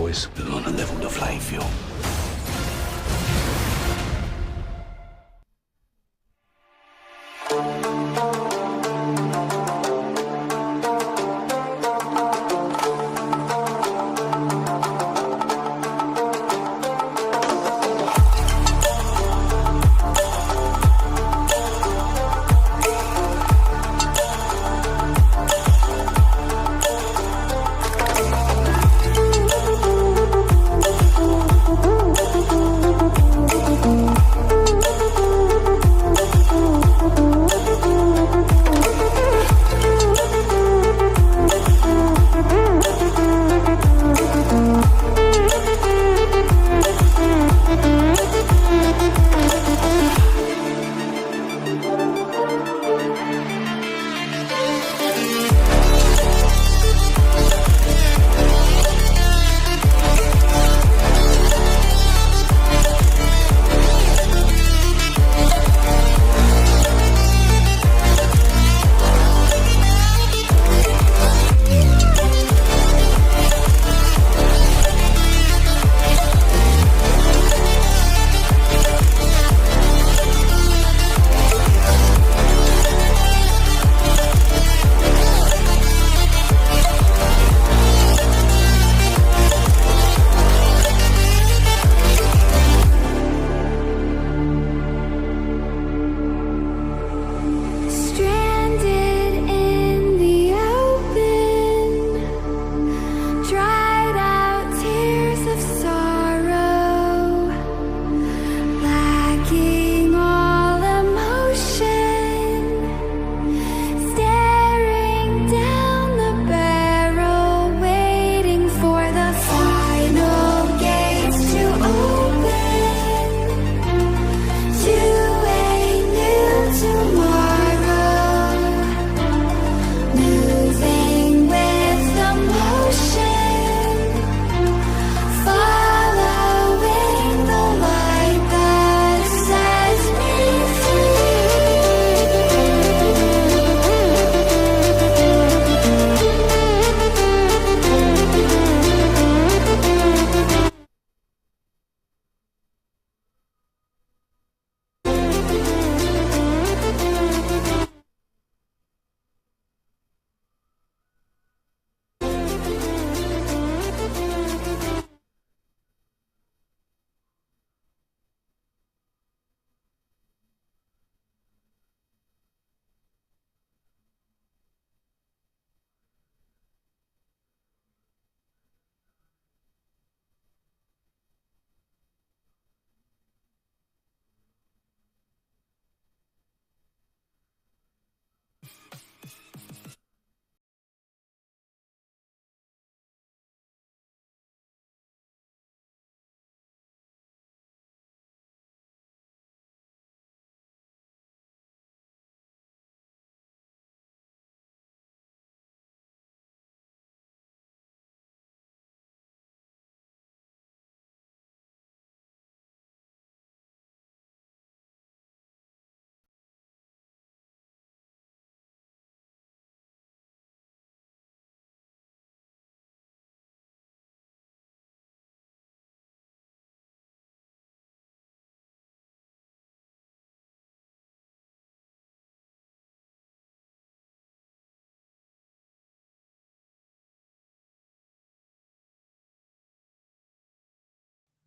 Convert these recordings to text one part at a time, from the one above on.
boys. We want to level the playing field.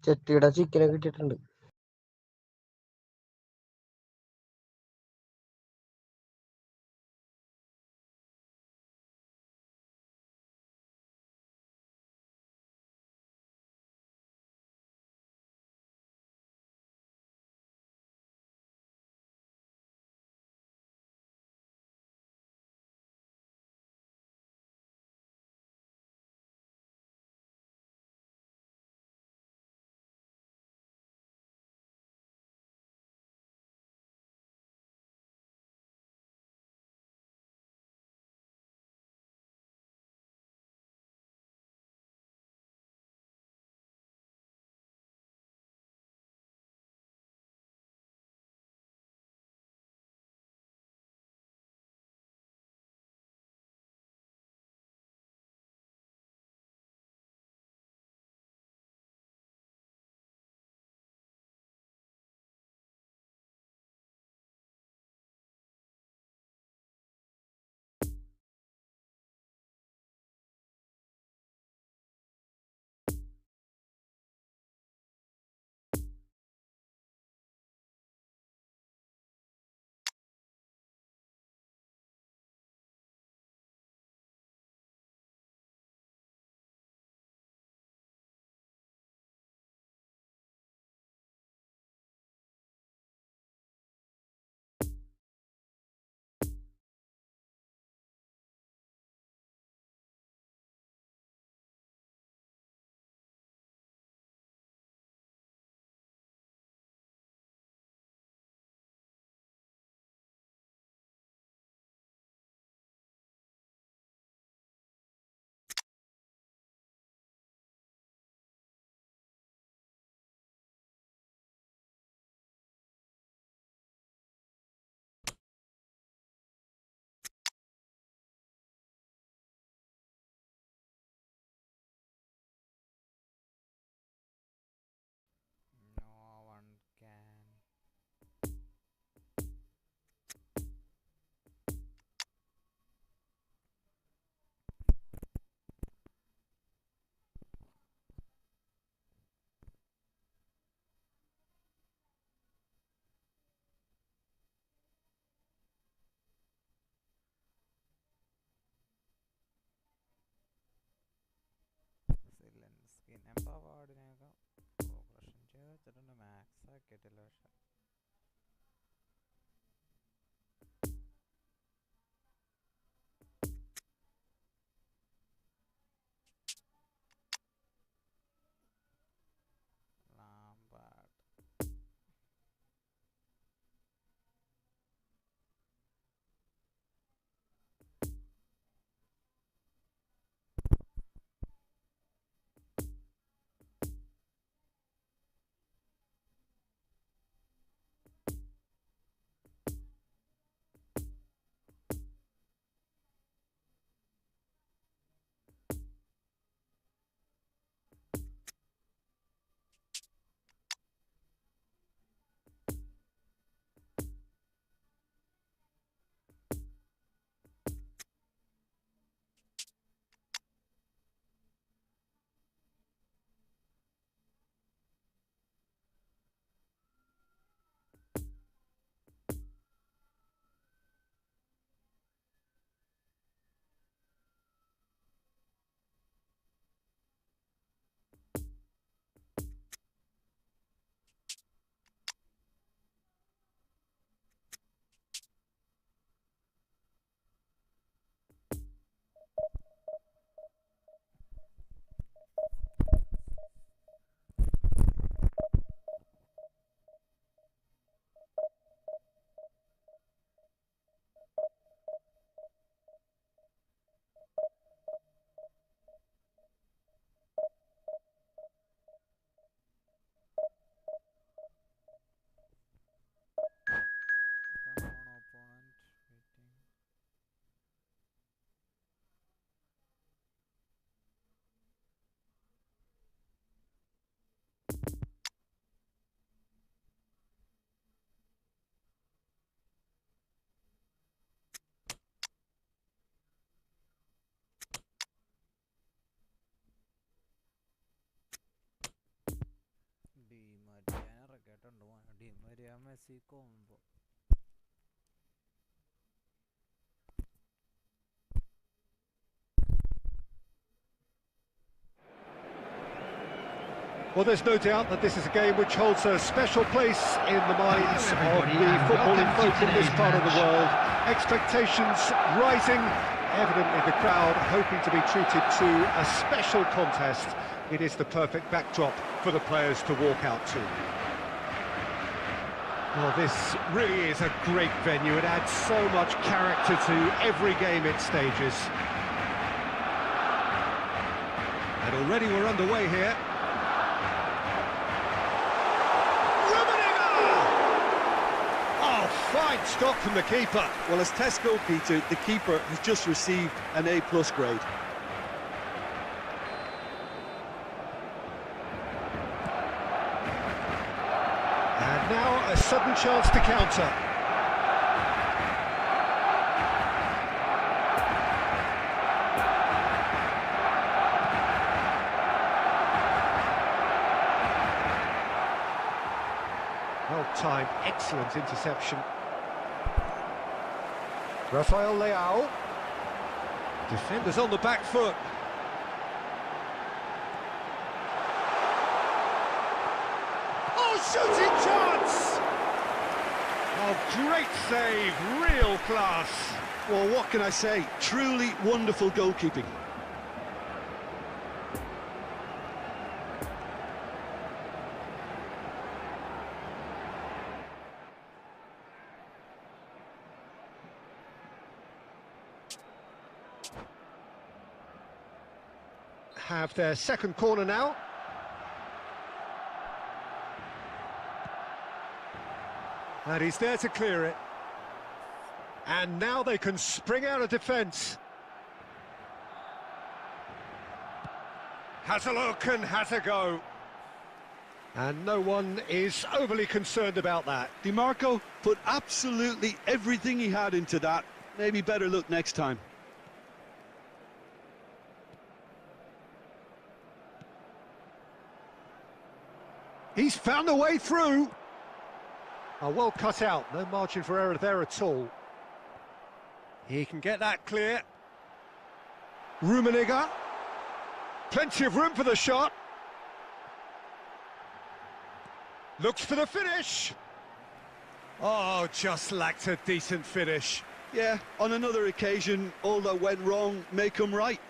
ചെത്തിയുടെ ചിക്കനൊക്കെ കിട്ടിയിട്ടുണ്ട്. max ആക്കിയിട്ടില്ല പക്ഷെ. Lampard come on opponent waiting. Di Maria reggaeton doang. Di Maria Messi combo. Well, there's no doubt that this is a game which holds a special place in the minds of the footballing folk in this part of the world. Expectations rising, evidently the crowd hoping to be treated to a special contest. It is the perfect backdrop for the players to walk out to. Well, this really is a great venue. It adds so much character to every game it stages. And already we're underway here. Fine stop from the keeper. Well, as test goalkeeper, the keeper has just received an A+ grade. And now a sudden chance to counter. Well-timed, excellent interception. Rafael Leao. Defenders on the back foot. Oh, shooting chance! Oh, great save, real class. Well, what can I say? Truly wonderful goalkeeping. Have their second corner now. And he's there to clear it. And now they can spring out of defence. Has a look and has a go. And no one is overly concerned about that. DiMarco put absolutely everything he had into that. Maybe better look next time. He's found a way through. Oh, well cut out, no margin for error there at all. He can get that clear. Rummenigge. Plenty of room for the shot. Looks for the finish. Oh, just lacked a decent finish. Yeah, on another occasion, all that went wrong may come right.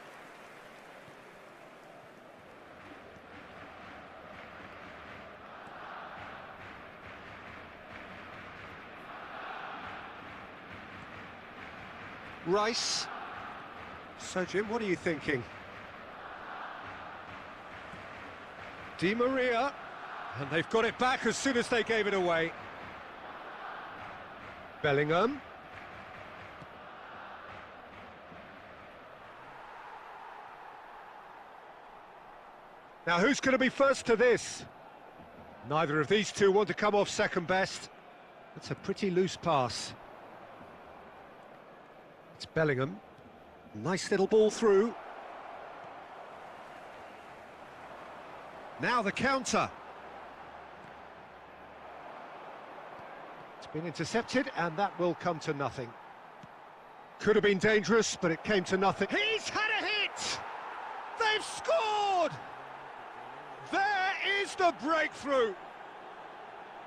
Rice. So, Jim, what are you thinking? Di Maria. And they've got it back as soon as they gave it away. Bellingham. Now, who's going to be first to this? Neither of these two want to come off second best. That's a pretty loose pass. It's Bellingham. Nice little ball through. Now the counter. It's been intercepted, and that will come to nothing. Could have been dangerous, but it came to nothing. He's had a hit! They've scored! There is the breakthrough!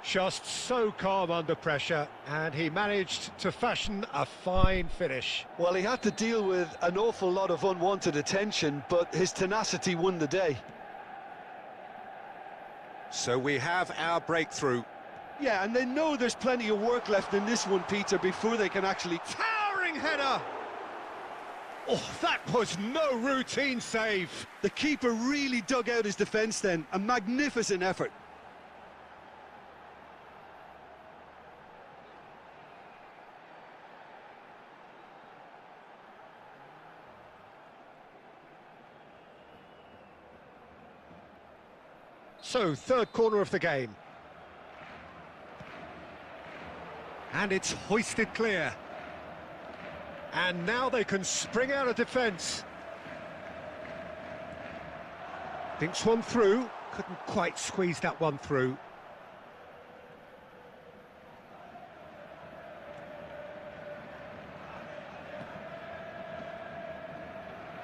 Just so calm under pressure, and he managed to fashion a fine finish. Well, he had to deal with an awful lot of unwanted attention, but his tenacity won the day. So we have our breakthrough. Yeah, and they know there's plenty of work left in this one, Peter, before they can actually... Towering header! Oh, that was no routine save. The keeper really dug out his defence then. A magnificent effort. So, third corner of the game. And it's hoisted clear. And now they can spring out of defence. Thinks one through. Couldn't quite squeeze that one through.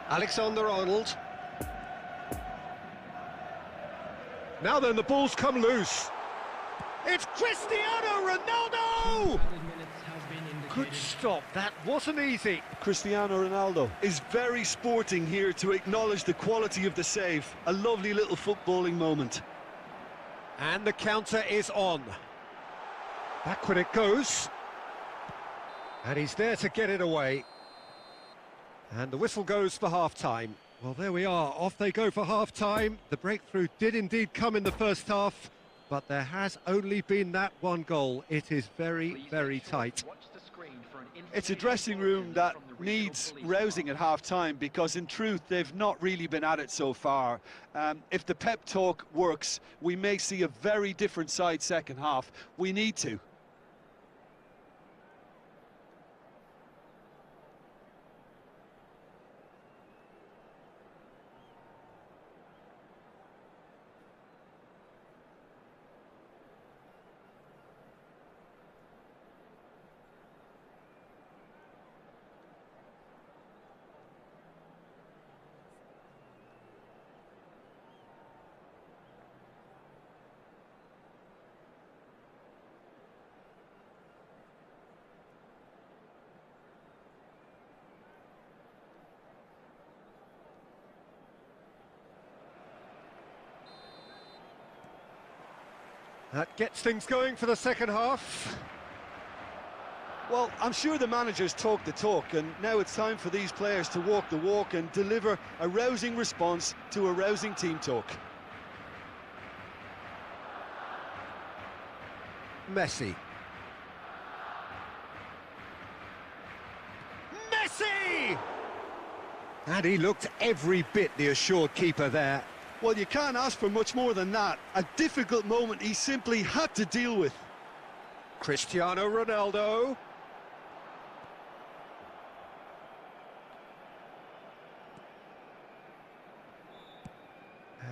Alexander-Arnold. Now then, the ball's come loose. It's Cristiano Ronaldo! Good stop, that wasn't easy. Cristiano Ronaldo is very sporting here to acknowledge the quality of the save. A lovely little footballing moment. And the counter is on. Back when it goes. And he's there to get it away. And the whistle goes for half-time. Well, there we are, off they go for half-time. The breakthrough did indeed come in the first half, but there has only been that one goal. It is very, very tight. It's a dressing room that needs rousing at half-time, because in truth they've not really been at it so far. If the pep talk works, we may see a very different side second half. We need to. That gets things going for the second half. Well, I'm sure the managers talk the talk, and now it's time for these players to walk the walk and deliver a rousing response to a rousing team talk. Messi. Messi! And he looked every bit the assured keeper there. Well, you can't ask for much more than that. A difficult moment he simply had to deal with. Cristiano Ronaldo.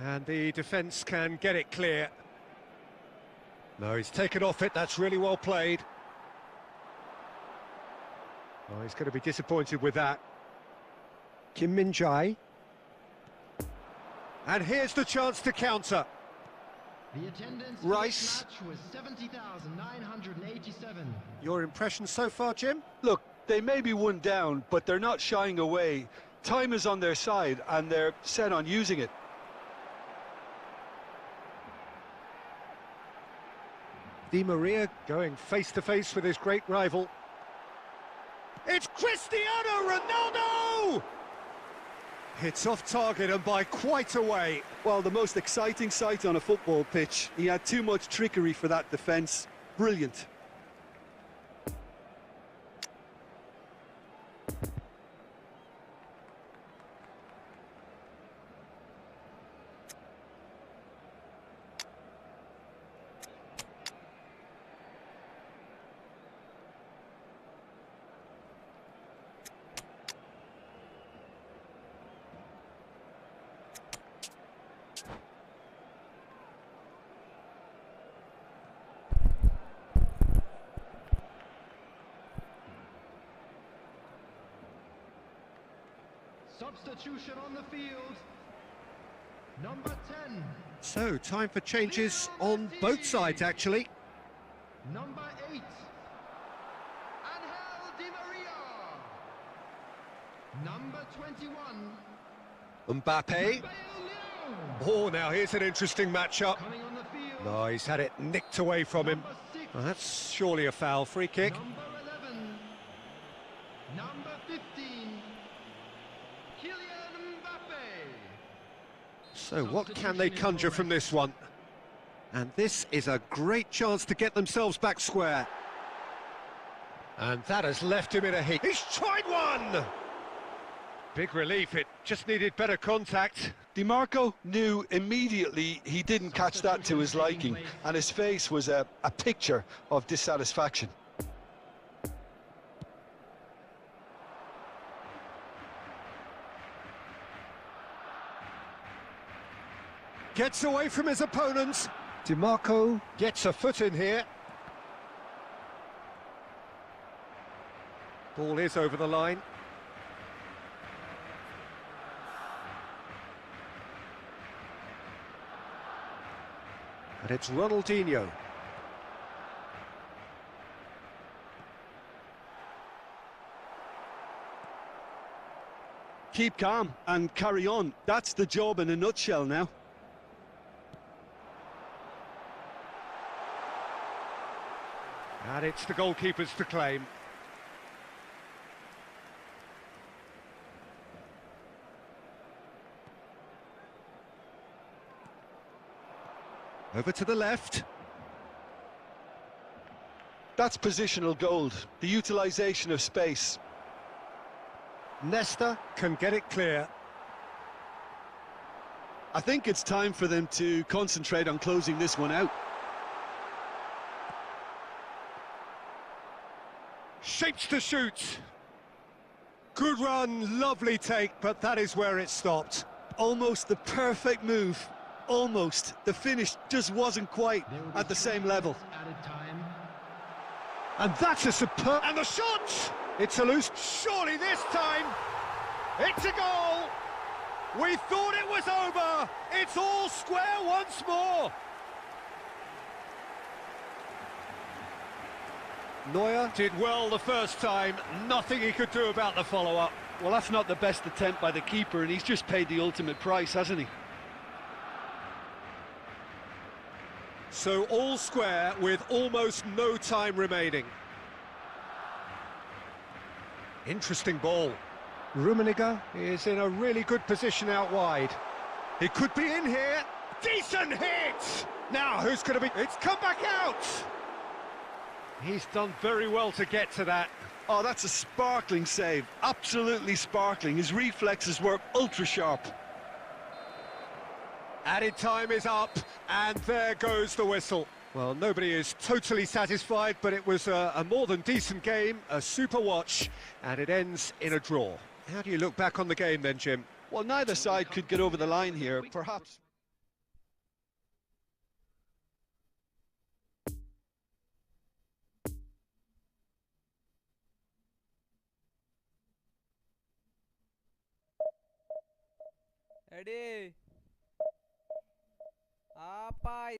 And the defence can get it clear. No, he's taken off it, that's really well played. Oh, he's going to be disappointed with that. Kim Min-jae. And here's the chance to counter. The attendance Rice. for this match was 70,987. Your impression so far, Jim? Look, they may be one down, but they're not shying away. Time is on their side, and they're set on using it. Di Maria going face-to-face with his great rival. It's Cristiano Ronaldo! It's off target and by quite a way. Well, the most exciting sight on a football pitch. He had too much trickery for that defence. Brilliant. Substitution on the field. Number 10. So, time for changes on both sides, actually. Number 8. Angel Di Maria. Number 21. Mbappe. Oh, now here's an interesting matchup. Coming on the field. No, he's had it nicked away from him. Number 6. Well, that's surely a foul. Free kick. Number 11. Number 15. Kylian Mbappe. So what can they conjure from this one? And this is a great chance to get themselves back square. And that has left him in a heap. He's tried one! Big relief, it just needed better contact. DiMarco knew immediately he didn't catch that to his liking, and his face was a picture of dissatisfaction. Gets away from his opponents. DiMarco gets a foot in here. Ball is over the line. And it's Ronaldinho. Keep calm and carry on. That's the job in a nutshell now. And it's the goalkeepers to claim. Over to the left. That's positional gold, the utilisation of space. Nesta can get it clear. I think it's time for them to concentrate on closing this one out. Shapes to shoot. Good run, lovely take, but that is where it stopped. Almost the perfect move. Almost. The finish just wasn't quite at the same level. Added time. And that's a superb... And the shot! It's a loose... Surely this time, it's a goal! We thought it was over! It's all square once more! Neuer did well the first time, nothing he could do about the follow-up. Well, that's not the best attempt by the keeper, and he's just paid the ultimate price, hasn't he? So all square with almost no time remaining. Interesting ball. Rummenigge is in a really good position out wide. He could be in here. Decent hit! Now who's going to be... It's come back out! He's done very well to get to that. Oh, that's a sparkling save. Absolutely sparkling. His reflexes were ultra-sharp. Added time is up, and there goes the whistle. Well, nobody is totally satisfied, but it was a more than decent game, a super watch, and it ends in a draw. How do you look back on the game then, Jim? Well, neither side could get over the line here, perhaps. Eddie. Apa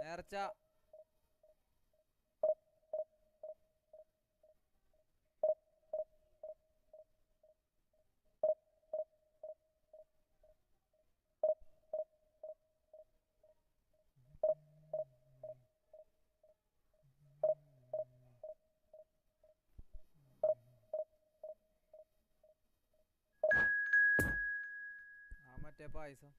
നേർച്ച. മറ്റേ പായസം.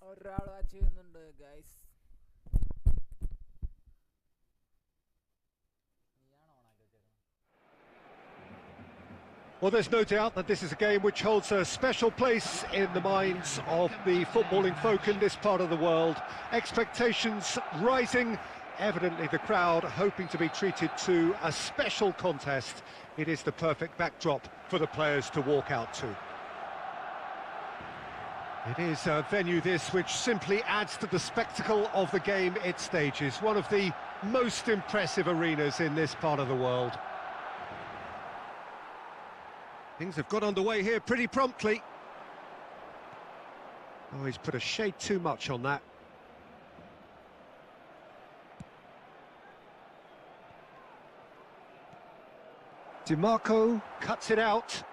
ഒരാൾ ചെയ്യുന്നുണ്ട് guys. Well, there's no doubt that this is a game which holds a special place in the minds of the footballing folk in this part of the world. Expectations rising, evidently the crowd hoping to be treated to a special contest. It is the perfect backdrop for the players to walk out to. It is a venue this which simply adds to the spectacle of the game it stages. One of the most impressive arenas in this part of the world. Things have got underway here pretty promptly. Oh, he's put a shade too much on that. DiMarco cuts it out.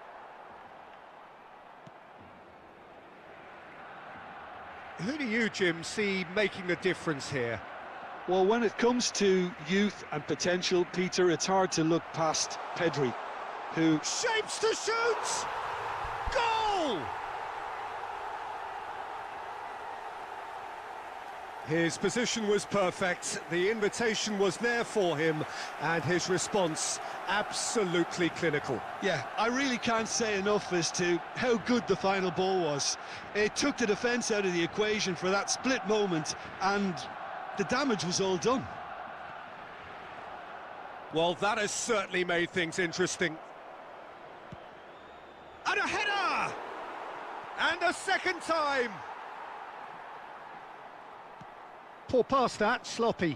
Who do you, Jim, see making the difference here? Well, when it comes to youth and potential, Peter, it's hard to look past Pedri, who Shapes to shoot! Goal! His position was perfect, the invitation was there for him, and his response absolutely clinical. Yeah, I really can't say enough as to how good the final ball was. It took the defence out of the equation for that split moment, and the damage was all done. Well, that has certainly made things interesting. And a header! And a second time! Poor pass that, sloppy.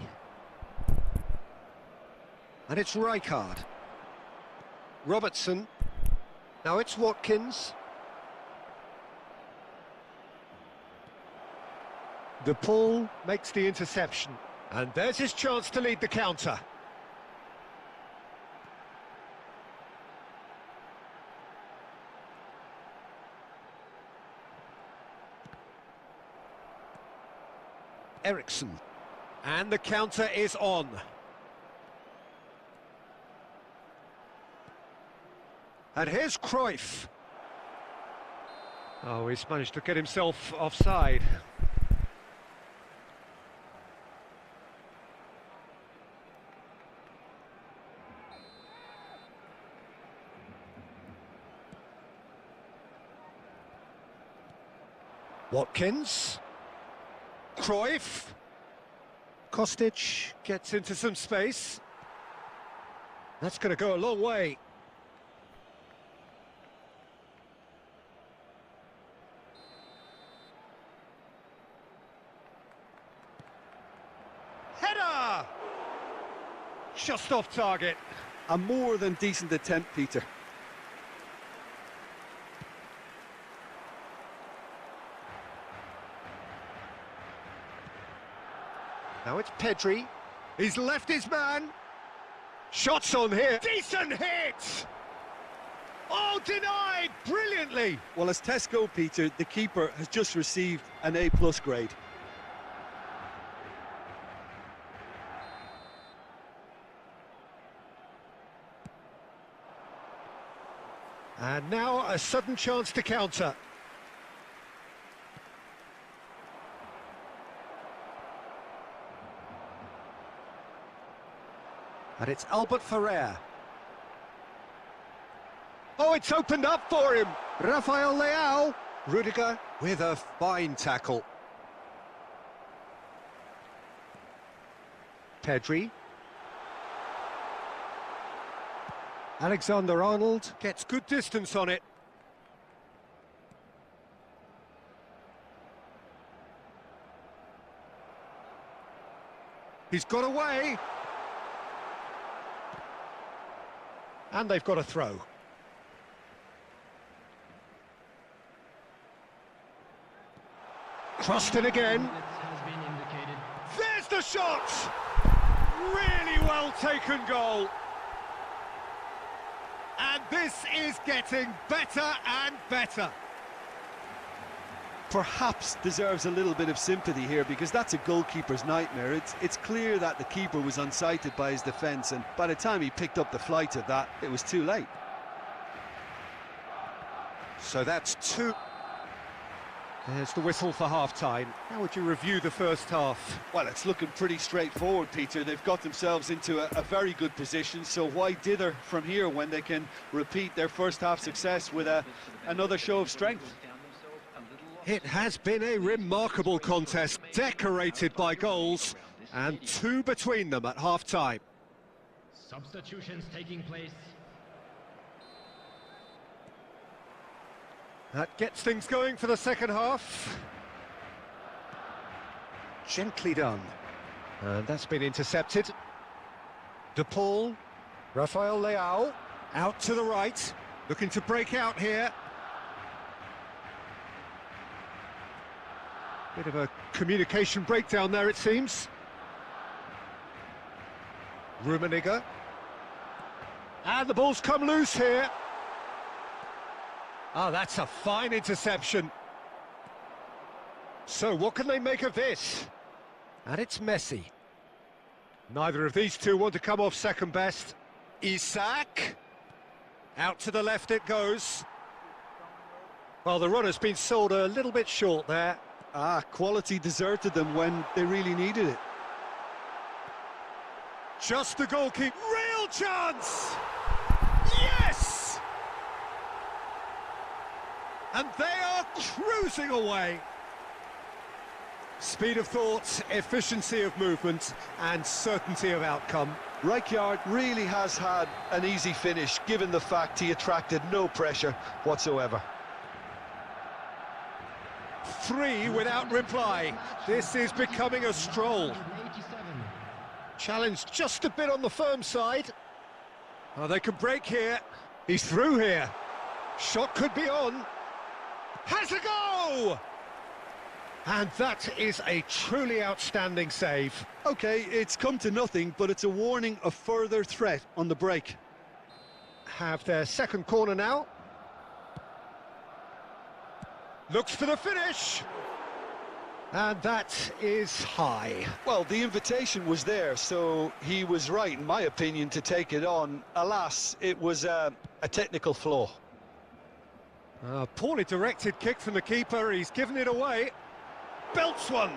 And it's Rijkaard. Robertson. Now it's Watkins. De Paul makes the interception. And there's his chance to lead the counter. Eriksson. And the counter is on. And here's Cruyff. Oh, he's managed to get himself offside. Watkins. Cruyff. Kostic gets into some space. That's going to go a long way. Header! Just off target. A more than decent attempt, Peter. Now it's Pedri. He's left his man. Shots on here. Decent hit! Oh, denied brilliantly. Well, as tests go, Peter, the keeper has just received an A+ grade. And now a sudden chance to counter. And it's Albert Ferrer. Oh, it's opened up for him. Rafael Leao. Rudiger with a fine tackle. Pedri. Alexander-Arnold gets good distance on it. He's got away. And they've got a throw. Crossed in again. There's the shot! Really well taken goal. And this is getting better and better. Perhaps deserves a little bit of sympathy here, because that's a goalkeeper's nightmare. It's clear that the keeper was unsighted by his defence, and by the time he picked up the flight of that, it was too late. So that's two. There's the whistle for half-time. How would you review the first half? Well, it's looking pretty straightforward, Peter. They've got themselves into a very good position, so why dither from here when they can repeat their first half success with another show of strength? It has been a remarkable contest, decorated by goals, and two between them at half-time. Substitutions taking place. That gets things going for the second half. Gently done. And that's been intercepted. De Paul, Rafael Leao, out to the right, looking to break out here. Bit of a communication breakdown there, it seems. Rummenigge. And the ball's come loose here. Ah, that's a fine interception. So what can they make of this? And it's Messi. Neither of these two want to come off second best. Isak. Out to the left it goes. Well, the run has been sold a little bit short there. Quality deserted them when they really needed it. Just the goalkeeper. Real chance! Yes! And they are cruising away. Speed of thought, efficiency of movement, and certainty of outcome. Rijkaard really has had an easy finish, given the fact he attracted no pressure whatsoever. 3 without reply. This is becoming a stroll. Challenge just a bit on the firm side. Oh, they can break here. He's through here. Shot could be on. Has a go! And that is a truly outstanding save. OK, it's come to nothing, but it's a warning of further threat on the break. Have their second corner now. Looks for the finish. And that is high. Well, the invitation was there, so he was right, in my opinion, to take it on. Alas, it was a technical flaw. A poorly directed kick from the keeper. He's given it away. Belts one.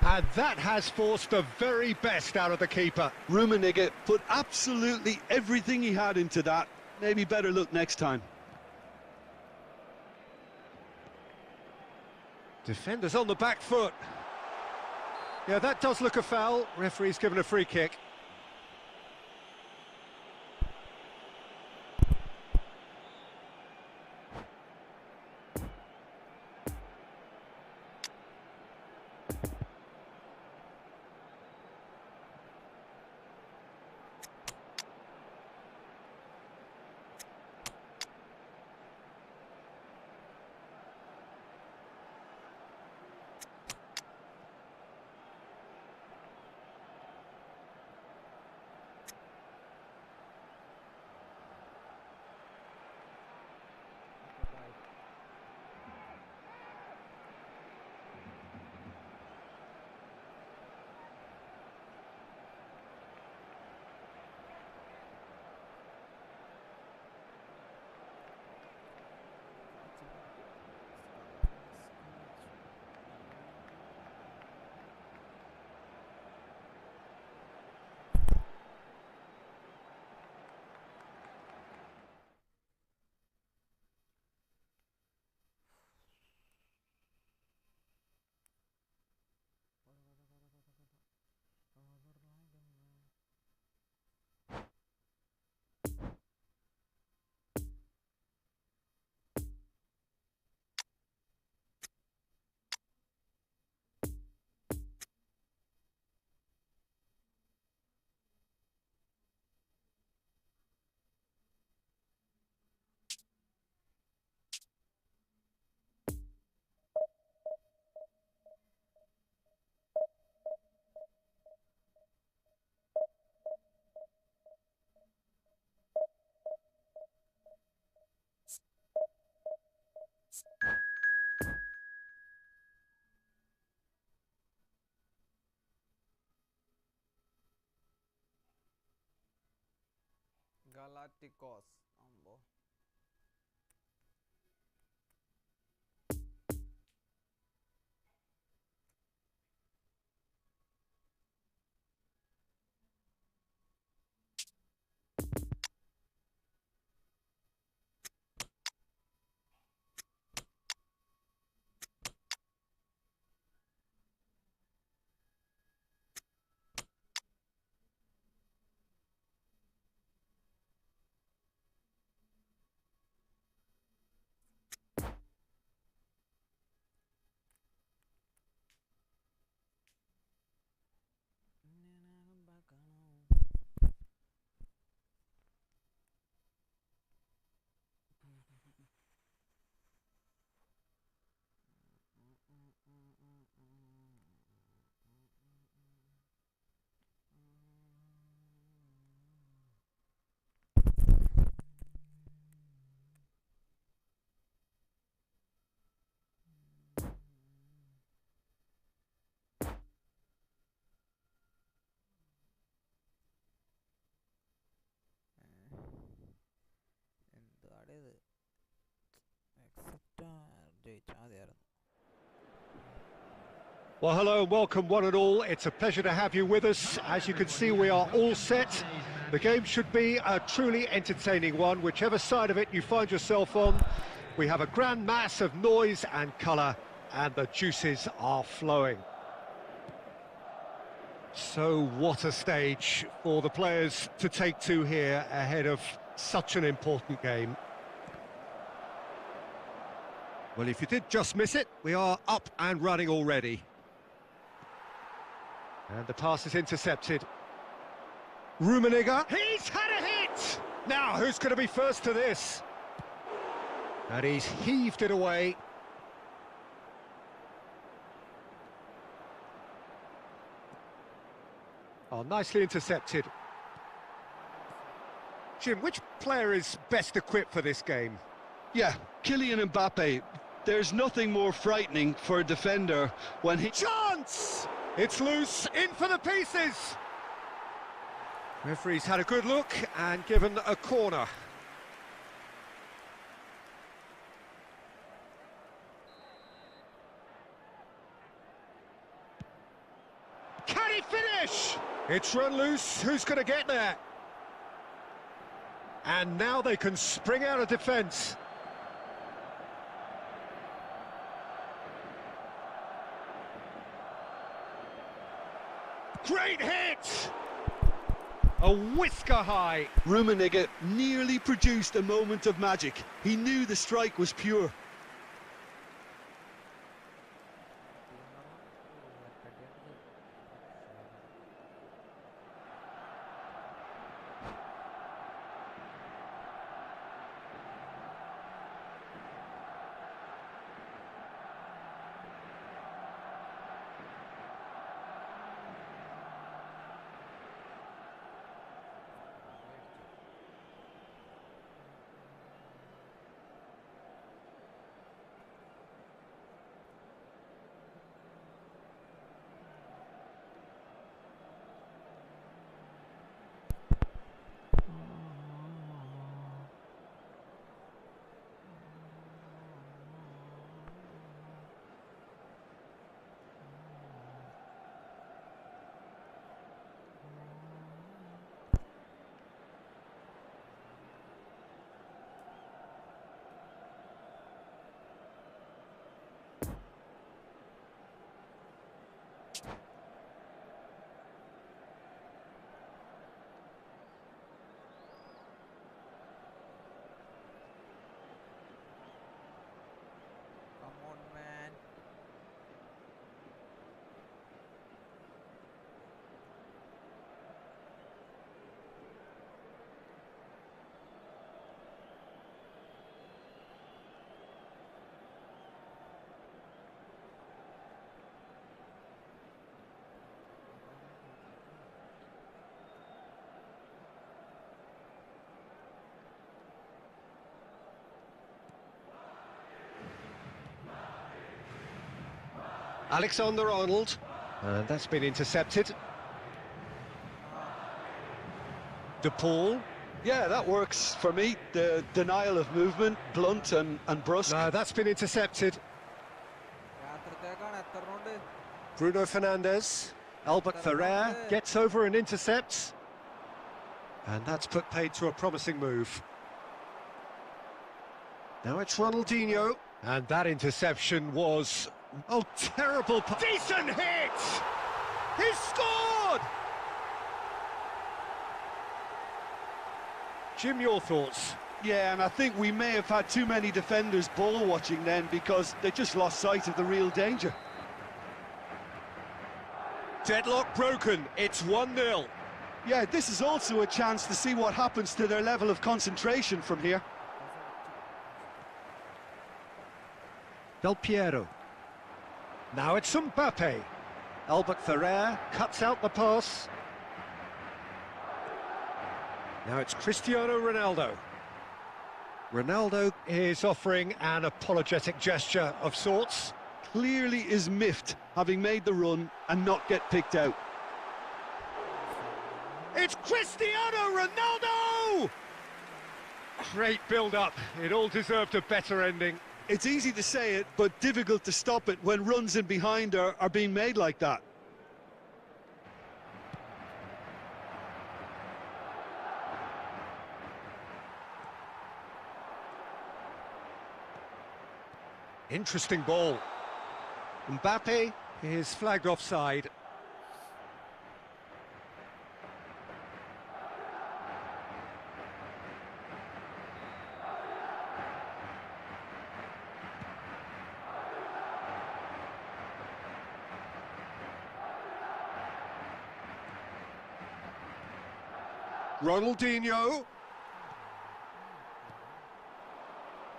And that has forced the very best out of the keeper. Rummenigge put absolutely everything he had into that. Maybe better look next time. Defenders on the back foot. Yeah, that does look a foul. Referee's given a free kick. ഗാലാക്റ്റിക്കോസ് അമ്പോ. എന്താടേത് except ജയിച്ചാൽ മതിയായിരുന്നു. Well, hello and welcome one and all. It's a pleasure to have you with us. As you can see, we are all set. The game should be a truly entertaining one, whichever side of it you find yourself on. We have a grand mass of noise and colour, and the juices are flowing. So what a stage for the players to take to here ahead of such an important game. Well, if you did just miss it, we are up and running already. And the pass is intercepted. Rummenigge, he's had a hit! Now, who's going to be first to this? And he's heaved it away. Oh, nicely intercepted. Jim, which player is best equipped for this game? Yeah, Kylian Mbappe. There's nothing more frightening for a defender when he... Chance! It's loose, in for the pieces! Referee's had a good look and given a corner. Can he finish? It's run loose, who's going to get there? And now they can spring out of defence. Great hit! A whisker high. Rummenigge nearly produced a moment of magic. He knew the strike was pure. Come on, man. Alexander-Arnold, and that's been intercepted. De Paul, Yeah, that works for me. The denial of movement, blunt and brusque. No, that's been intercepted. യാത്രത്തേക്കാണ് എത്രണ്ട് Bruno Fernandes. Albert Ferrer gets over and intercepts. And that's put paid to a promising move. Now it's Ronaldinho. And that interception was... Oh, terrible... Decent hit! He's scored! Jim, your thoughts? Yeah, and I think we may have had too many defenders ball watching then because they just lost sight of the real danger. Deadlock broken. It's 1-0. Yeah, this is also a chance to see what happens to their level of concentration from here. Del Piero. Now it's Mbappe. Albert Ferrer cuts out the pass. Now it's Cristiano Ronaldo. Ronaldo is offering an apologetic gesture of sorts. Clearly is miffed, having made the run and not get picked out. It's Cristiano Ronaldo! Great build-up. It all deserved a better ending. It's easy to say it, but difficult to stop it when runs in behind are being made like that. Interesting ball. Mbappe is flagged offside. Ronaldinho.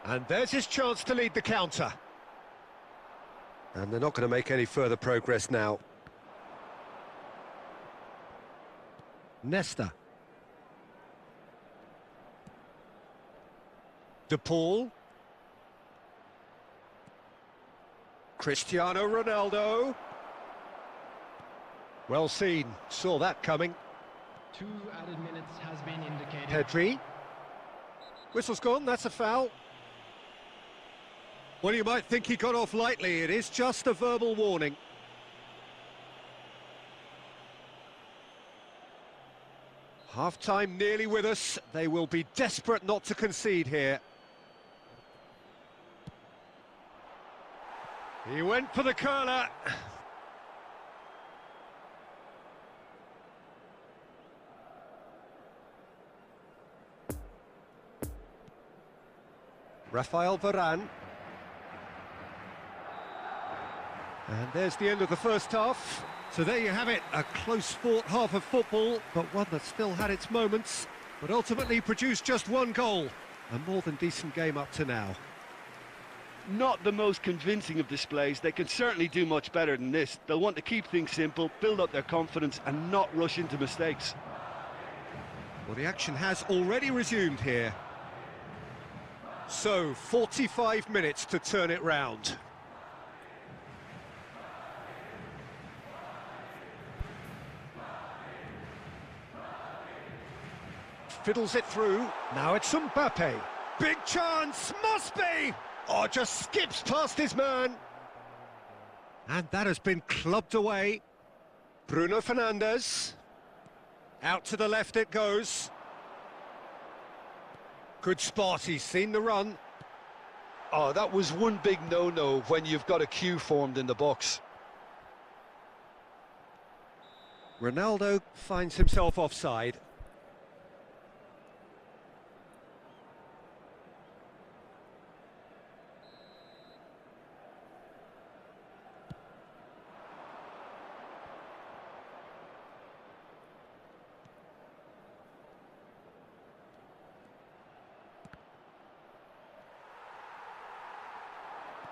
And there's his chance to lead the counter. And they're not going to make any further progress now. Nesta. De Paul. Cristiano Ronaldo. Well seen, saw that coming. 2 added minutes has been indicated. Pedri. Whistle's gone, that's a foul. Well, you might think he got off lightly. It is just a verbal warning. Half-time nearly with us. They will be desperate not to concede here. He went for the curler. Rafael Varane. And there's the end of the first half. So there you have it, a close-fought half of football, but one that still had its moments, but ultimately produced just 1 goal. A more than decent game up to now. Not the most convincing of displays. They can certainly do much better than this. They'll want to keep things simple, build up their confidence and not rush into mistakes. Well, the action has already resumed here. So, 45 minutes to turn it round. Fiddles it through. Now it's Mbappe. Big chance, must be! Oh, just skips past his man. And that has been clubbed away. Bruno Fernandes. Out to the left it goes. Good spot, he's seen the run. Oh, that was one big no-no when you've got a queue formed in the box. Ronaldo finds himself offside.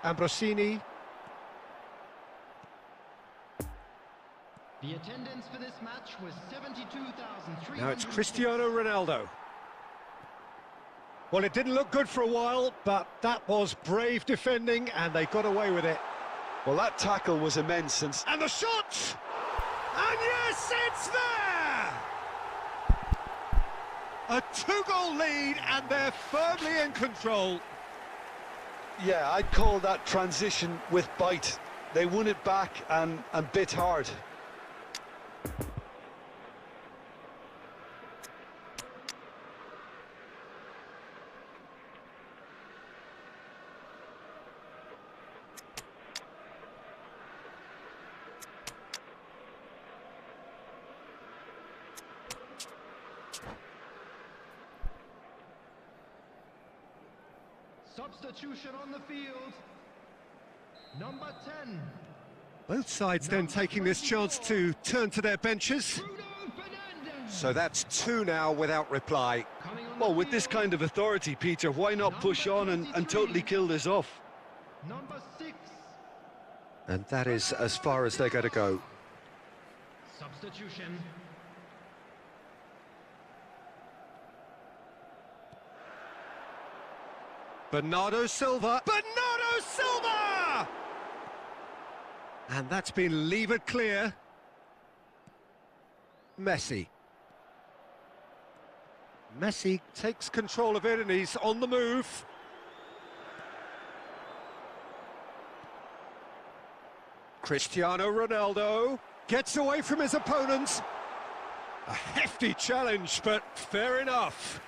Ambrosini. The attendance for this match was 72,300. Now it's Cristiano Ronaldo. Well, it didn't look good for a while, but that was brave defending, and they got away with it. Well, that tackle was immense. And the shot! And yes, it's there! A two-goal lead, and they're firmly in control. Yeah, I'd call that transition with bite. They won it back and bit hard. Substitution on the field. Number 10. Both sides then taking this chance to turn to their benches. Bruno Fernandes. So that's two now without reply. Coming on Well, the with this field, kind of authority, Peter, why not push on and totally kill this off? Number 6. And that is as far as they're going to go. Substitution. Bernardo Silva. Bernardo Silva! And that's been levered clear. Messi. Messi takes control of it and he's on the move. Cristiano Ronaldo gets away from his opponents. A hefty challenge, but fair enough.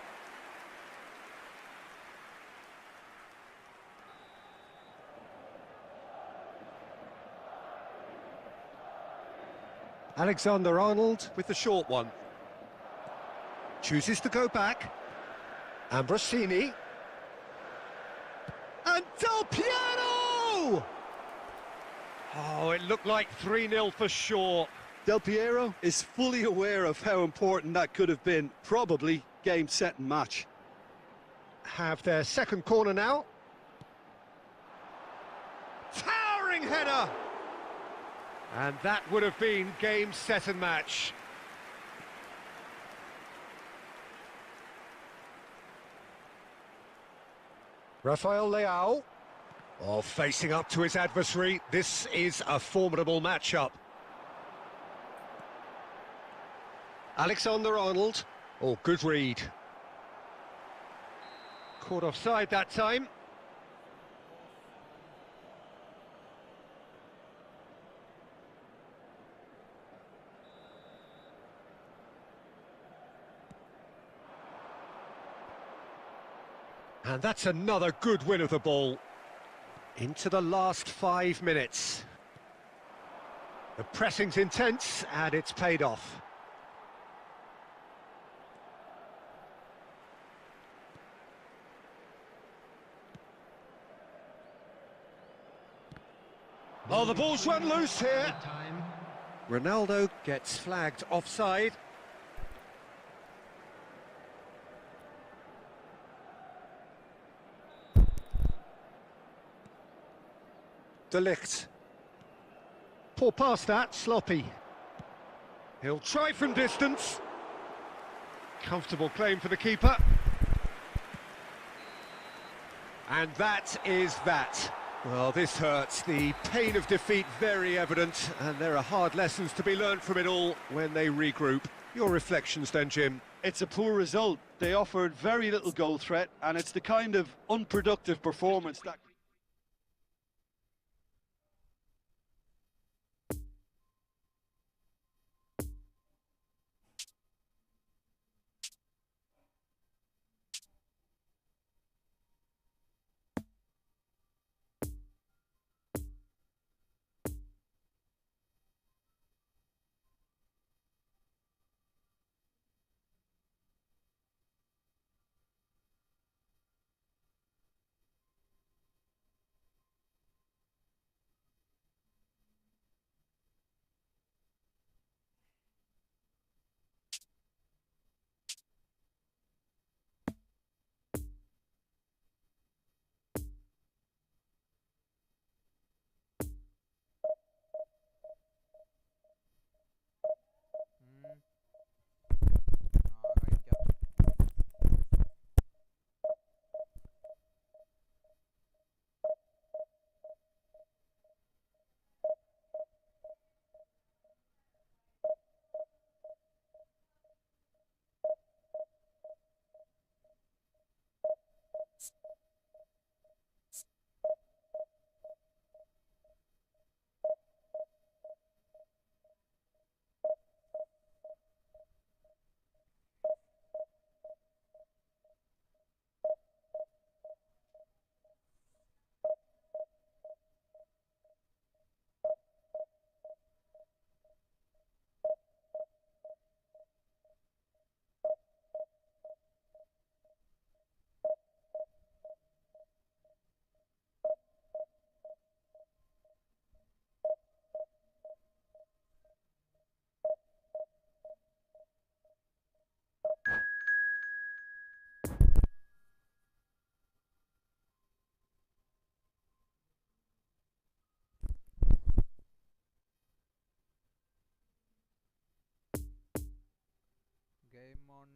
Alexander-Arnold with the short one. Chooses to go back. Ambrosini. And Del Piero! Oh, it looked like 3-0 for sure. Del Piero is fully aware of how important that could have been. Probably game, set and match. Have their second corner now. Towering header! And that would have been game, set and match. Rafael Leao. Oh, facing up to his adversary. This is a formidable matchup. Alexander-Arnold. Oh, good read. Caught offside that time. And that's another good win of the ball. Into the last 5 minutes. The pressing's intense, and it's paid off. Oh, the ball's run loose here. Time. Ronaldo gets flagged offside. De Ligt. Poor pass that, sloppy. He'll try from distance. Comfortable claim for the keeper. And that is that. Well, this hurts. The pain of defeat very evident, and there are hard lessons to be learned from it all when they regroup. Your reflections then, Jim? It's a poor result. They offered very little goal threat, and it's the kind of unproductive performance that...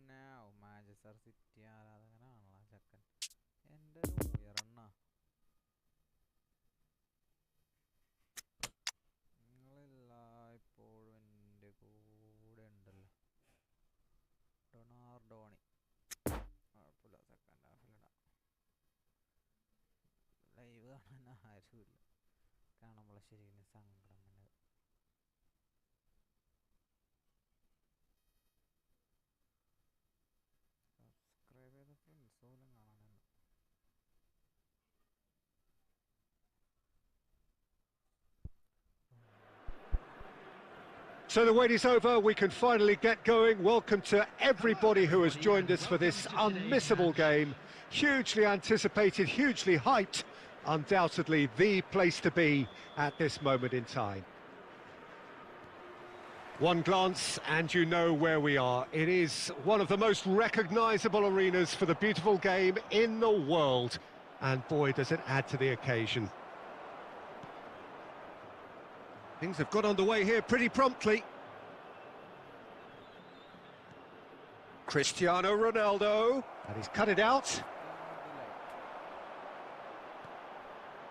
now. Manchester City ആരാധകനാണല്ലോ ചക്കൻ. എൻ്റെ ഉയർന്ന നിങ്ങളെല്ലായ്പ്പോഴും എൻ്റെ കൂടെ ഉണ്ടല്ലോ. ഡൊണാർഡോണി കുഴപ്പമില്ല, second ഹാഫിലിടാം. Live കാണാൻ ആരുമില്ല, കാണുമ്പോൾ ശരിക്കും സങ്കടം തന്നെ. സബ്സ്ക്രൈബ് ചെയ്ത ഫ്രണ്ട്സ് പോലും കാണാനുണ്ട്. So the wait is over, we can finally get going. Welcome to everybody who has joined us for this unmissable game. Hugely anticipated, hugely hyped, undoubtedly the place to be at this moment in time. One glance and you know where we are. It is one of the most recognisable arenas for the beautiful game in the world. And boy, does it add to the occasion. Things have got underway here pretty promptly. Cristiano Ronaldo, and he's cut it out.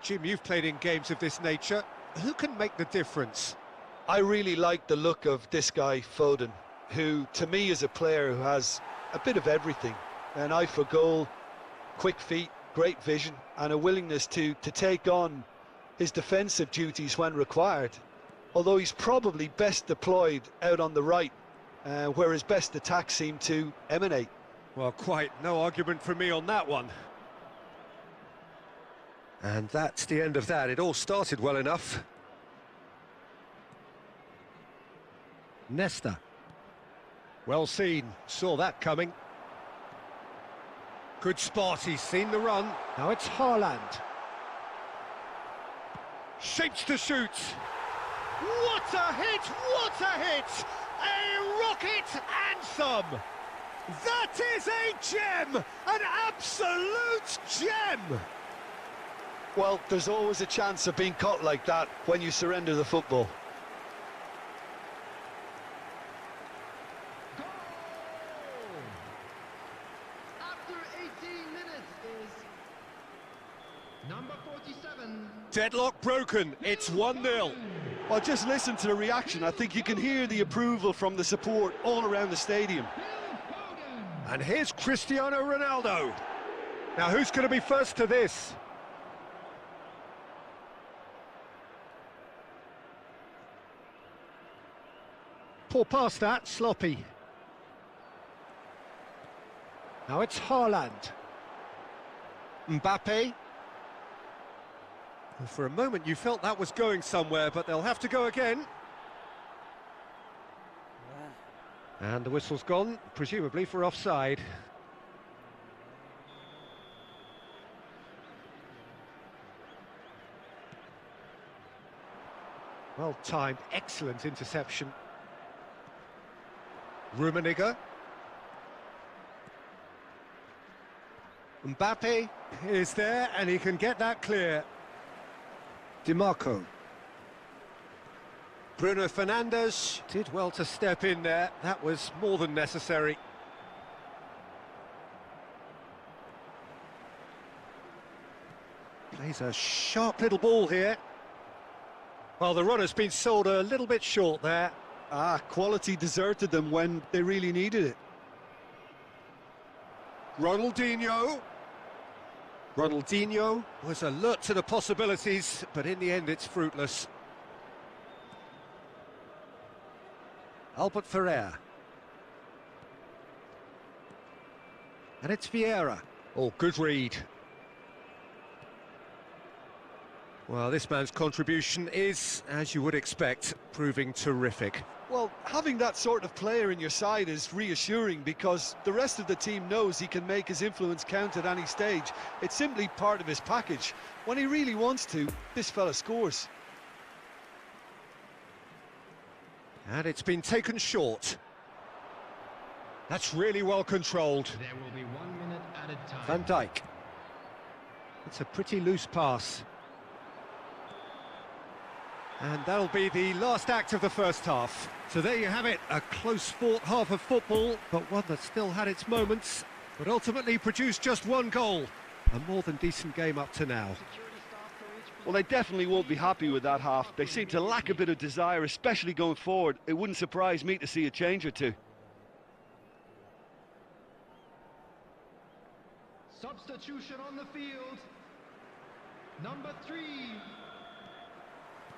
Jim, you've played in games of this nature. Who can make the difference? I really like the look of this guy, Foden, who to me is a player who has a bit of everything. An eye for goal, quick feet, great vision, and a willingness to take on his defensive duties when required. Although he's probably best deployed out on the right, where his best attacks seem to emanate. Well, quite no argument from me on that one. And that's the end of that. It all started well enough. Nesta. Well seen, saw that coming. Good spot, he's seen the run. Now it's Haaland. Shapes to shoot. What a hit! What a hit! A rocket anthem! That is a gem! An absolute gem! Well, there's always a chance of being caught like that when you surrender the football. Goal! After 18 minutes is number 47. Deadlock broken, it's 1-0. Well, just listen to the reaction. I think you can hear the approval from the support all around the stadium. And here's Cristiano Ronaldo. Now, who's going to be first to this? Poor pass that, sloppy. Now it's Haaland. Mbappe. And for a moment you felt that was going somewhere, but they'll have to go again. And the whistle's gone, presumably for offside. Well timed, excellent interception. Rummenigge. Mbappe is there, and he can get that clear. DiMarco. Bruno Fernandes did well to step in there. That was more than necessary. Plays a sharp little ball here. Well, the runner's been sold a little bit short there. Quality deserted them when they really needed it. Ronaldinho. Ronaldinho was alert to the possibilities, but in the end it's fruitless. Albert Ferrer. And it's Vieira. Oh, good read. Well, this man's contribution is, as you would expect, proving terrific. Well, having that sort of player in your side is reassuring because the rest of the team knows he can make his influence count at any stage. It's simply part of his package. When he really wants to, this fella scores. And it's been taken short. That's really well controlled. There will be 1 minute added time. Van Dijk. It's a pretty loose pass. And that'll be the last act of the first half. So there you have it, a close-fought half of football, but one that still had its moments, but ultimately produced just one goal. A more than decent game up to now. Well, they definitely won't be happy with that half. They seem to lack a bit of desire, especially going forward. It wouldn't surprise me to see a change or two. Substitution on the field. Number 3.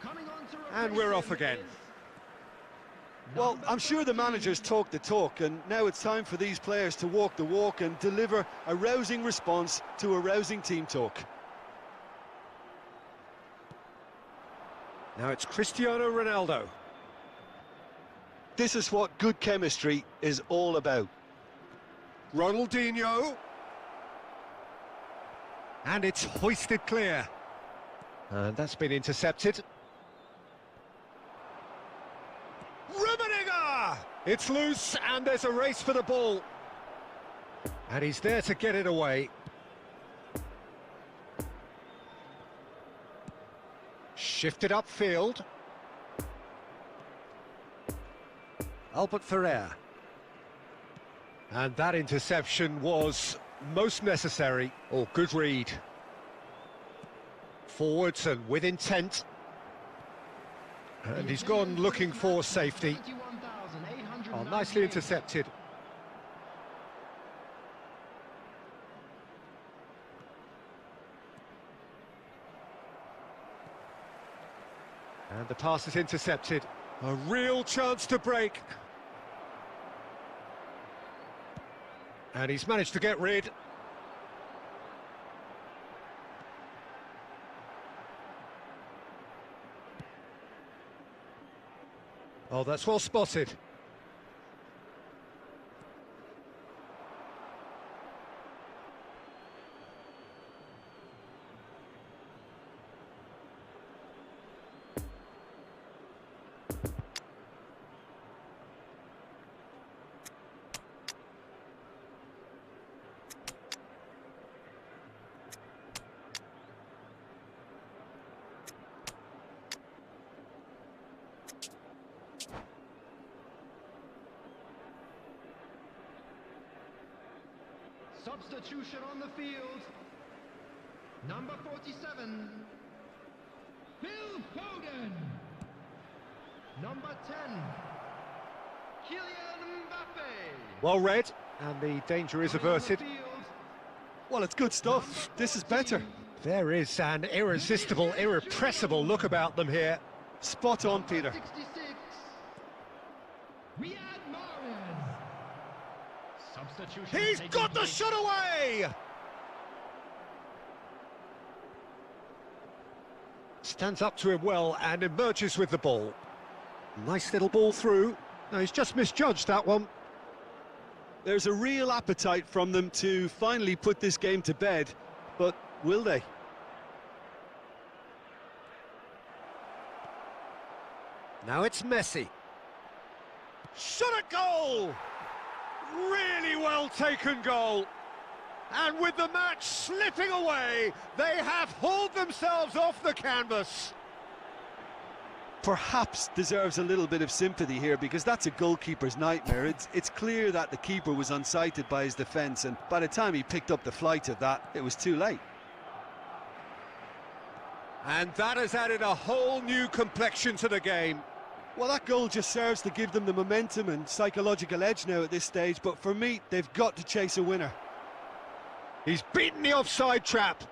Coming on to And we're off again. Well, I'm sure the managers talk the talk, and now it's time for these players to walk the walk and deliver a rousing response to a rousing team talk. Now it's Cristiano Ronaldo. This is what good chemistry is all about. Ronaldinho. And it's hoisted clear. And that's been intercepted. Rummenigge! It's loose, and there's a race for the ball. And he's there to get it away. Shifted upfield. Albert Ferrer. And that interception was most necessary. Oh, good read. Forwards and with intent. And he's gone looking for safety. Oh, nicely intercepted. And the pass is intercepted. A real chance to break. And he's managed to get rid. Oh, that's well spotted. Substitution on the field. Number 47. Phil Foden. Number 10. Kylian Mbappe. Well read, and the danger is averted. Well, it's good stuff. This is better. There is an irresistible, irrepressible look about them here. Spot on, Peter. 66. Riyad Mahrez. Substitution. He's got the shot away! Stands up to him well and emerges with the ball. Nice little ball through. No, he's just misjudged that one. There's a real appetite from them to finally put this game to bed, but will they? Now it's Messi. Shot at goal! Really well taken goal. And with the match slipping away, they have hauled themselves off the canvas. Perhaps deserves a little bit of sympathy here, because that's a goalkeeper's nightmare. It's clear that the keeper was unsighted by his defence, and by the time he picked up the flight of that, it was too late. And that has added a whole new complexion to the game. Well, that goal just serves to give them the momentum and psychological edge now at this stage, but for me, they've got to chase a winner. He's beaten the offside trap.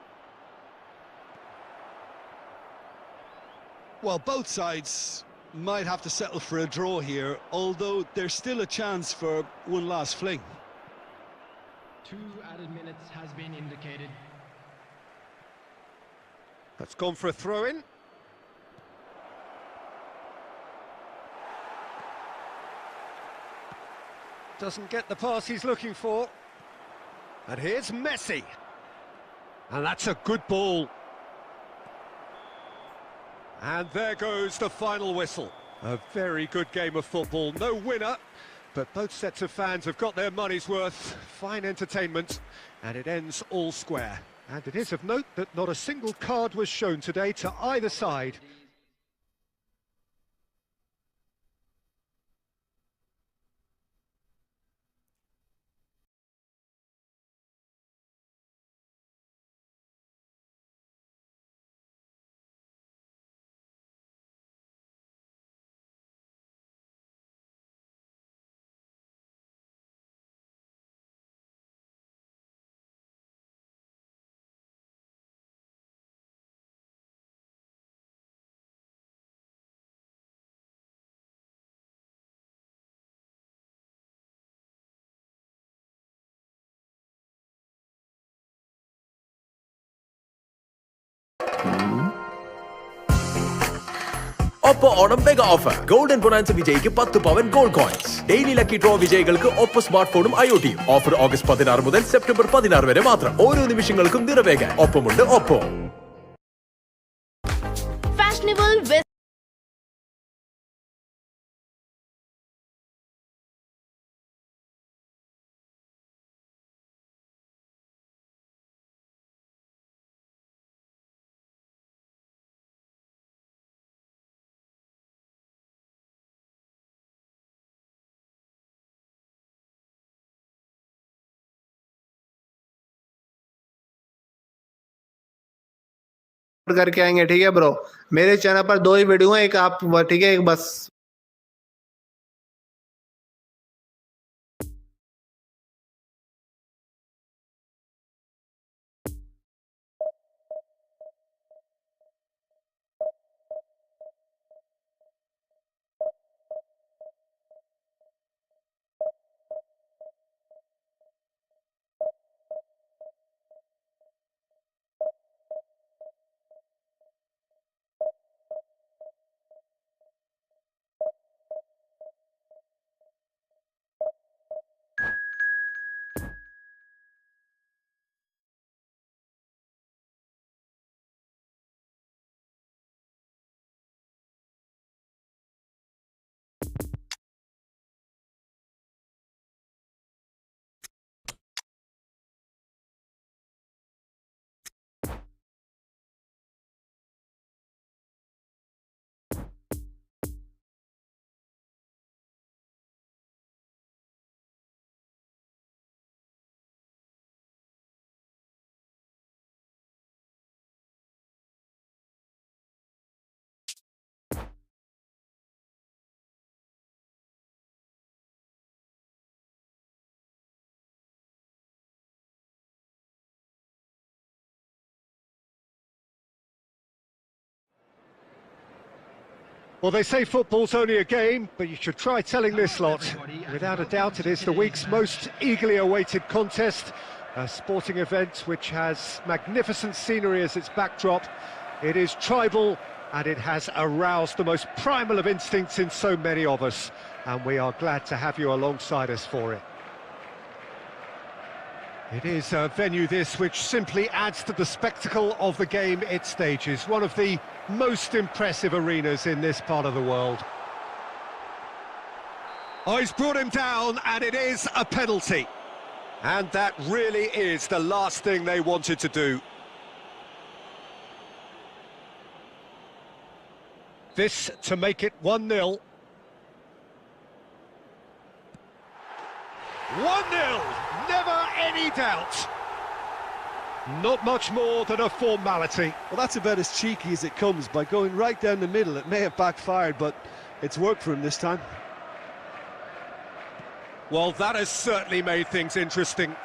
Well, both sides might have to settle for a draw here, although there's still a chance for one last fling. 2 added minutes has been indicated. That's gone for a throw-in. Doesn't get the pass he's looking for. And here's Messi. And that's a good ball. And there goes the final whistle. A very good game of football. No winner, but both sets of fans have got their money's worth. Fine entertainment, and it ends all square. And it is of note that not a single card was shown today to either side. Oppo Onam Mega Offer. Golden Bonanza Vijayക്ക് 10 പവൻ gold coins. Daily lucky draw വിജയികൾക്ക് Oppo smart ഫോണും IoTയും. Offer August 16 മുതൽ September 16 വരെ മാത്രം. ഓരോ നിമിഷങ്ങൾക്കും നിറവേകാൻ ഒപ്പമുണ്ട് Oppo. Fashionable with करके आएंगे, ठीक है ब्रो। मेरे चैनल पर 2 ही वीडियो हैं, एक आप, ठीक है, एक बस। Well, they say football's only a game, but you should try telling this lot. Without a doubt, it is the week's most eagerly awaited contest, a sporting event which has magnificent scenery as its backdrop. It is tribal, and it has aroused the most primal of instincts in so many of us, and we are glad to have you alongside us for it. It is a venue this which simply adds to the spectacle of the game it stages, one of the most impressive arenas in this part of the world. Oh, he's brought him down, and it is a penalty. And that really is the last thing they wanted to do. This to make it 1-0. 1-0, never any doubt. Not much more than a formality. Well, that's about as cheeky as it comes. By going right down the middle, it may have backfired, but it's worked for him this time. Well, that has certainly made things interesting.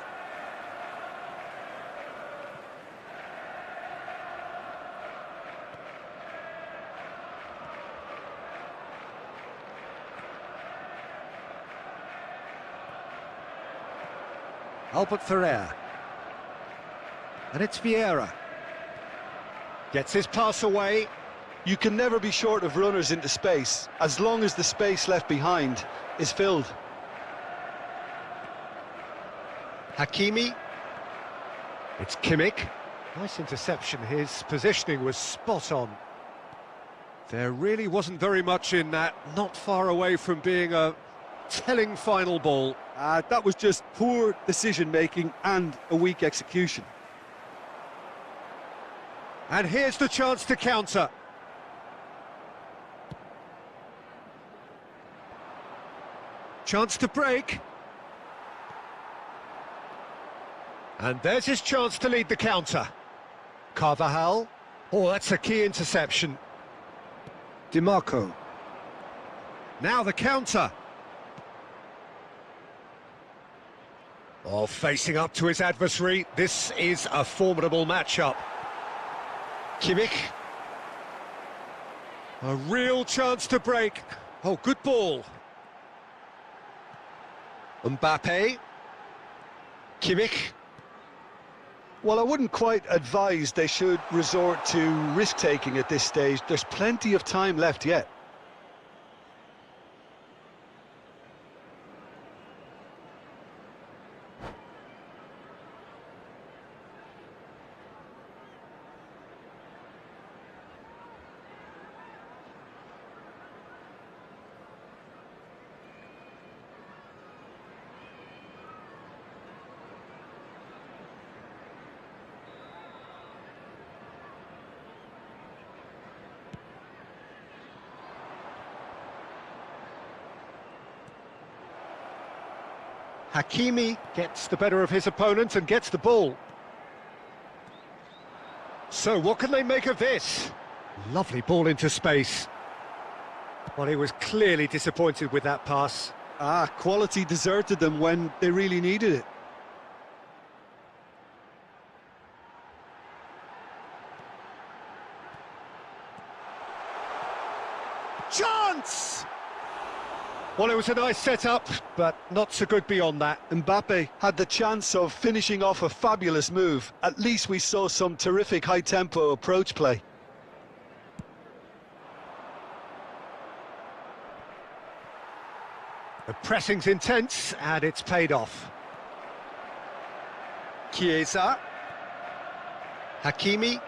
Albert Ferrer. And it's Vieira. Gets his pass away. You can never be short of runners into space, as long as the space left behind is filled. Hakimi. It's Kimmich. Nice interception. His positioning was spot on. There really wasn't very much in that. Not far away from being a telling final ball. That was just poor decision-making and a weak execution. And here's the chance to counter. Chance to break. And there's his chance to lead the counter. Carvajal. Oh, that's a key interception. DiMarco. Now the counter. Oh, facing up to his adversary. This is a formidable matchup. Kimmich. A real chance to break. Oh, good ball. Mbappe. Kimmich. Well, I wouldn't quite advise they should resort to risk-taking at this stage. There's plenty of time left yet. Hakimi gets the better of his opponent and gets the ball. So what can they make of this? Lovely ball into space. Well, he was clearly disappointed with that pass. Quality deserted them when they really needed it. Chance! Well, it was a nice setup, but not so good beyond that. Mbappe had the chance of finishing off a fabulous move. At least we saw some terrific high-tempo approach play. The pressing's intense, and it's paid off. Chiesa. Hakimi.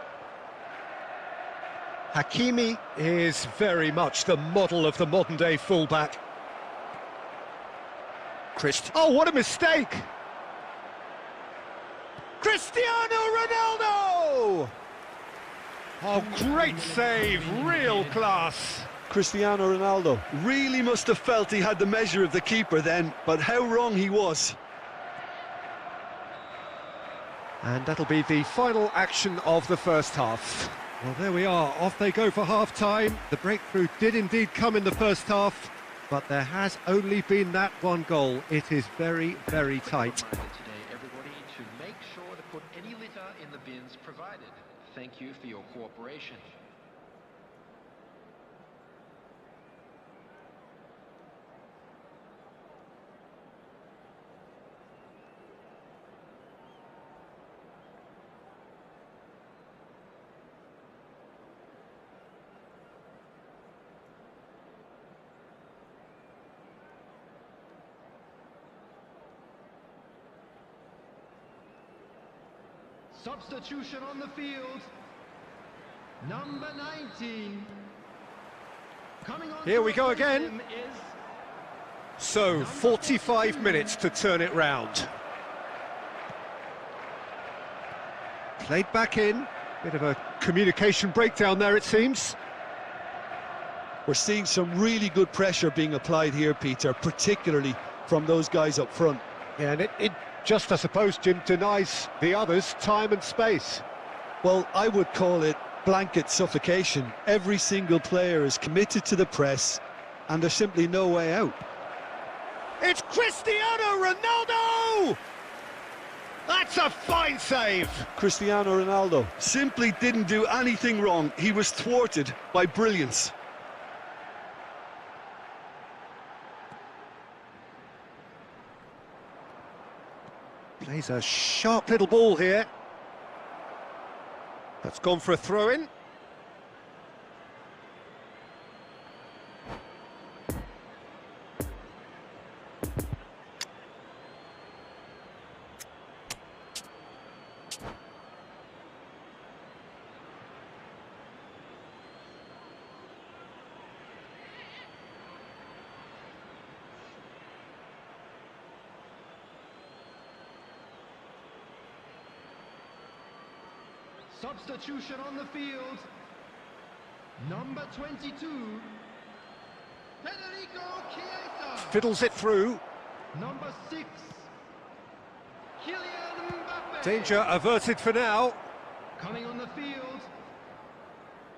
Hakimi is very much the model of the modern-day fullback. Oh, what a mistake! Cristiano Ronaldo! Oh, great save, real class. Cristiano Ronaldo really must have felt he had the measure of the keeper then, but how wrong he was. And that'll be the final action of the first half. Well, there we are, off they go for half-time. The breakthrough did indeed come in the first half, but there has only been that one goal. It is very, very tight. Today, everybody, to make sure to put any litter in the bins provided. Thank you for your cooperation. Substitution on the field. Number 19. Coming on. Here we go again. So, 45 minutes to turn it round. Played back in. Bit of a communication breakdown there, it seems. We're seeing some really good pressure being applied here, Peter, particularly from those guys up front. Yeah, and it just, I suppose, Jim, denies the others time and space. Well, I would call it blanket suffocation. Every single player is committed to the press, and there's simply no way out. It's Cristiano Ronaldo! That's a fine save! Cristiano Ronaldo simply didn't do anything wrong. He was thwarted by brilliance. Plays a sharp little ball here. That's gone for a throw-in. Substitution on the field. Number 22. Federico Chiesa. Fiddles it through. Number 6. Kylian Mbappe. Danger averted for now. Coming on the field.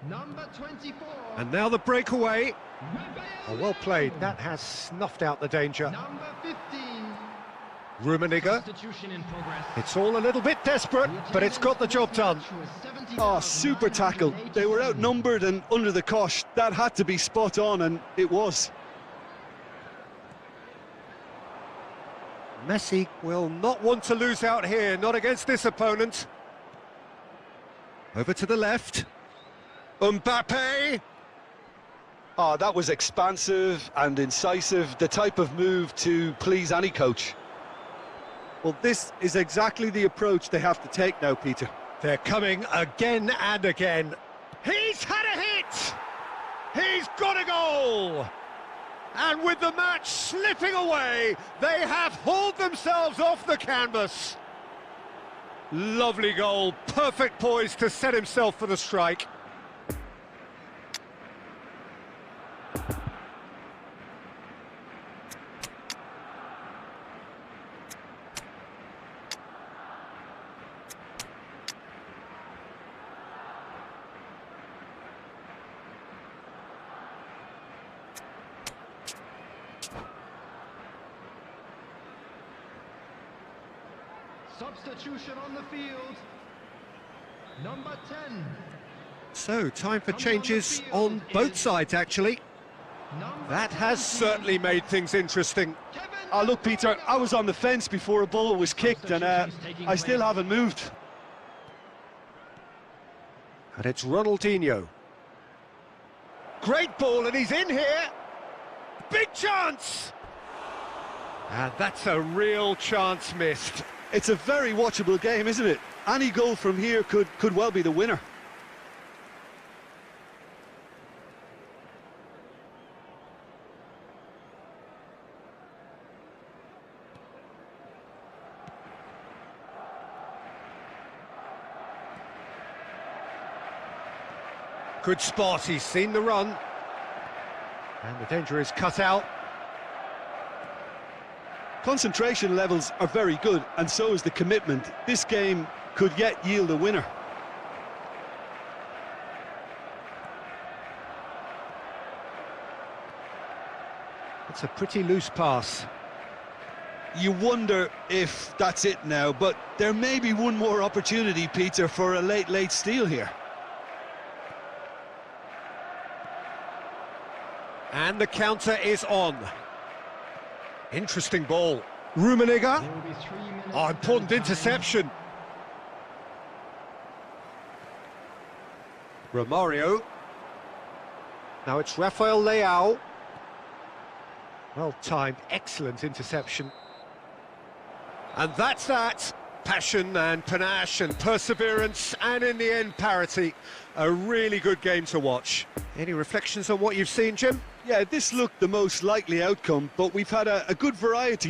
Number 24. And now the breakaway. Rafael Oh, well played. That has snuffed out the danger. Number 15. Rummenigge. Substitution in progress. It's all a little bit desperate, but it's got the job done. Oh, super tackle. They were outnumbered and under the cosh. That had to be spot on, and it was. Messi will not want to lose out here, not against this opponent. Over to the left. Mbappe. Oh, that was expansive and incisive, the type of move to please any coach. Well, this is exactly the approach they have to take now, Peter. They're coming again and again. He's had a hit! He's got a goal! And with the match slipping away, they have hauled themselves off the canvas. Lovely goal, perfect poise to set himself for the strike. Substitution on the field. Number 10. So, time for changes on both sides, actually. That has certainly made things interesting. Oh, look, Peter, I was on the fence before a ball was kicked, and I still haven't moved. And it's Ronaldinho. Great ball, and he's in here. Big chance! And that's a real chance missed. It's a very watchable game, isn't it? Any goal from here could well be the winner. Good spot, he's seen the run. And the danger is cut out. Concentration levels are very good, and so is the commitment. This game could yet yield a winner. It's a pretty loose pass. You wonder if that's it now, but there may be one more opportunity, Peter, for a late steal here. And the counter is on. Interesting ball. Rummenigge. Oh, important interception. Romario. Now it's Rafael Leao. Well timed, excellent interception. And that's that. Passion and panache and perseverance, and in the end, parity. A really good game to watch. Any reflections on what you've seen, Jim? Yeah, this looked the most likely outcome, but we've had a good variety